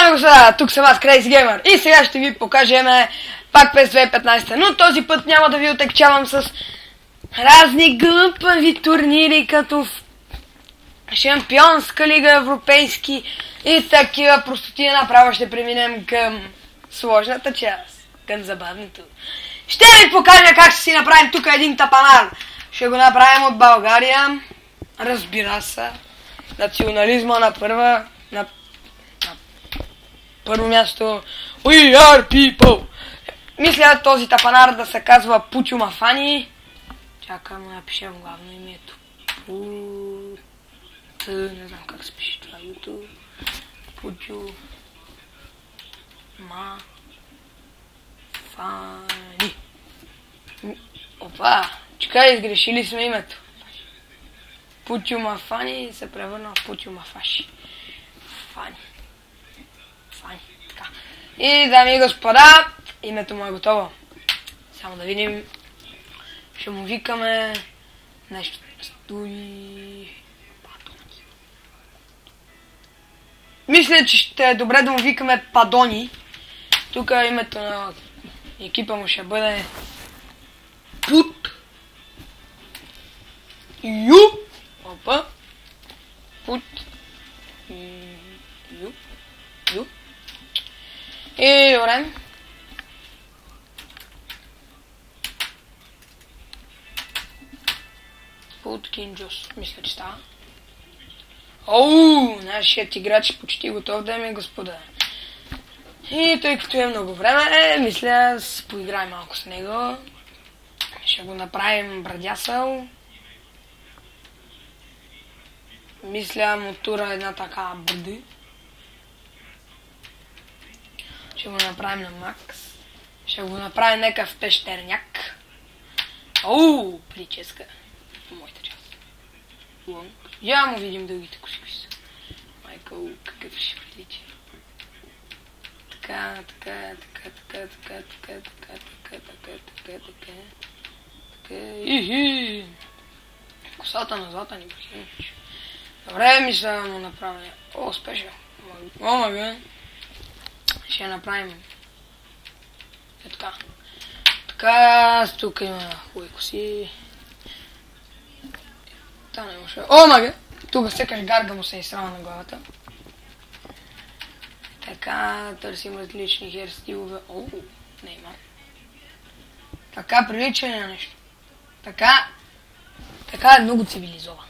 Дами и господа, тук съм аз, Crazy Gamer, и сега ще ви покажем пак през 2015, но този път няма да ви отекчавам с разни глупави турнири, като Шампионска лига, европейски и такива простоти. Направо ще преминем към сложната част, към забавното. Ще ви покажа как ще си направим тук един тапанар. Ще го направим от България, разбира се, национализма на първо място, We are people! Мисля този тапанар да се казва Пучо Мафани. Чакам да напишем главно името. Не знам как се пише това YouTube. Пучо Мафани. Опа! Чакай, изгрешили сме името. Пучо Мафани се превърна в Пучо Мафаши. Фани. Така. И, дами и господа, името му е готово. Само да видим. Ще му викаме нещо. Мисля, че ще е добре да му викаме Падони. Тук името на екипа му ще бъде Пут Ю. Опа. Пут Ю. И добре. Путкинджос, мисля, че става. Оу, нашият играч е почти готов, дами и господа. И тъй като е много време, мисля да се поиграем малко с него. Ще го направим брадясъл. Мисля мотора една така бърди. Ще го направим на макс. Ще го направим някакъв пещерняк. Оу, прическа. В моята част. Лонг. Я му видим дългите коси. Майкъл, какъв ще прилича. Така. Ихи. Косата на злата ни прихинчи. Добре, мисля да му направим. О, спешъл. Омага. Ще направим така. Така, тук има хубави коси. Та не може. О, мага! Тук секаш гарга му се изсрава на главата. Така, търсим различни хер стилове. О, не има. Така прилича на нещо. Така е много цивилизован.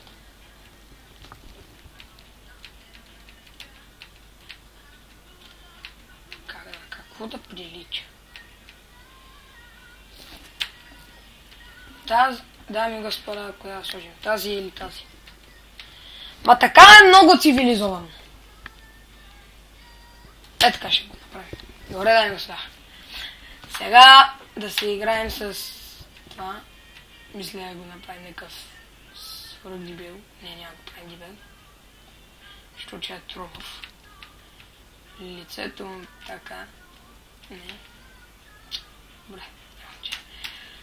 Какво да прилича? Тази, дами и господа, коя да сложим? Тази или тази? Ма така е много цивилизован. Е, така ще го направим. Добре, дами и господа. Сега да се играем с това. Мисля да го направим някакъв свръхдебил. Не, няма го правим дебил. Защото че е тропов. Лицето му така. Не. Добре.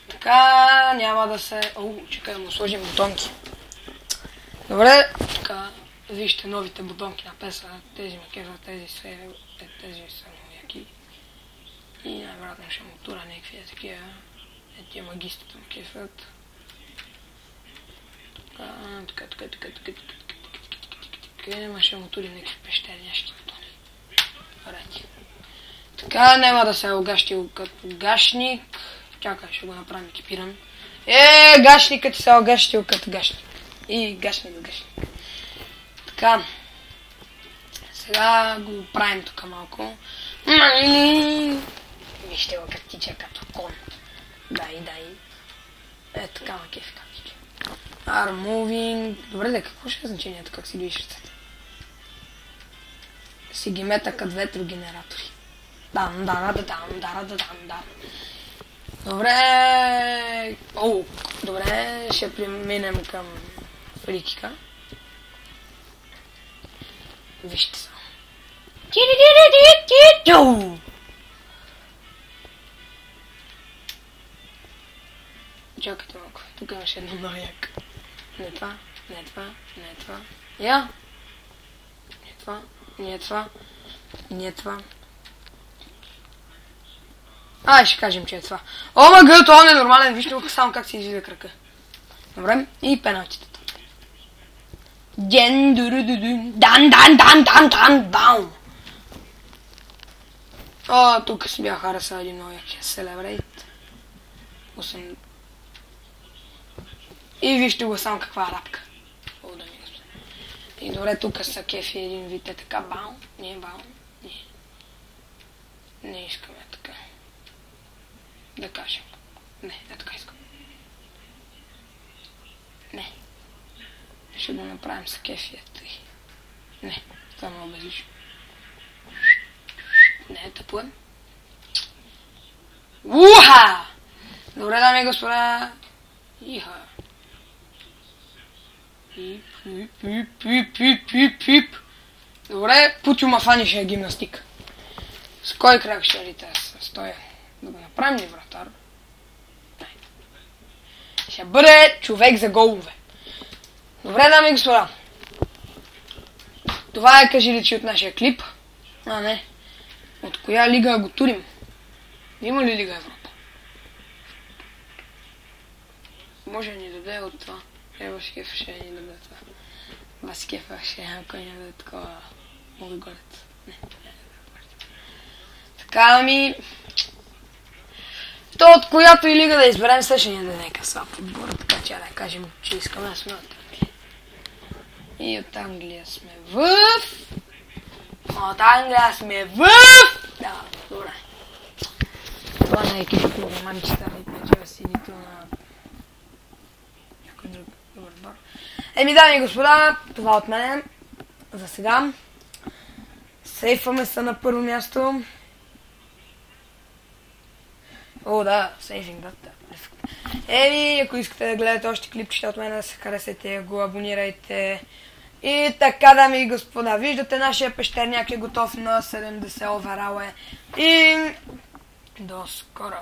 Така няма да се... Оу, чекай да му сложим бутонки. Добре. Така. Вижте новите бутонки на песа. Тези ме кефат, тези са много яки. И най-вероятно ще му тура някакви такива. Тия магистите ме кефат. Така. Ма ще му тури някакви пещернящи бутони. Добре. Така няма да се е огащил като гашник. Чакай, ще го направим екипиран. Гашникът се е огащил като гашник. И гашник. Така. Сега го правим тук малко. Вижте го как тича като кон. Дай. Така ма кефи как тича. Arm moving. Добре, какво ще е значението, как си движиш ръцете? Си ги мета като ветрогенератори. Добре. Добре, ще преминем към фрикика. Вижте само. Чакайте малко. Тук имаше едно много яко. Не това. Я. Не това. Не е това. Ще кажем, че е това. ОМГ, това не е нормален, вижте само как се извида кръка. Добре, и пеналтитата. Дан, баум. Тук си бях харесал един много якия селебрейт. И вижте го само каква рапка. И добре, тук са кефи един вид е така баум. Не е баум. Не искаме така. Да кажем. Не така искам. Не. Ще го направим с кефията и... Не, това много безлично. Не, тъпуем. Уха! Добре, дами и господа. Иха. Добре, Путю Мафани ще е гимнастика. С кой крак ще рите аз стоя? Да го направим ли, вратар? Не. Ще бъде човек за голове. Добре, дами и господа. Това е кажи личи от нашия клип. Не. От коя лига го турим? Има ли Лига Европа? Може да ни даде от това. Баскеф ще ни даде това. Баскефа ще ако ни даде такова Могорец. Не. Така ми... То от която и лига да изберем, също ни даде къса отбора, така че да кажем, че искаме да сме от Англия. И от Англия сме в... От Англия сме в... Да, добре. Това не е екипът на Манчестър и печева си нито на... някой друг отбор. Дами и господа, това от мене. За сега. Сейфваме се на първо място. Да, сейфинг, да. Ако искате да гледате още клипчета от мен, да се харесайте, го абонирайте. И така, дами и господа, виждате нашия пещерняк е готов на 70 оверал. И до скоро!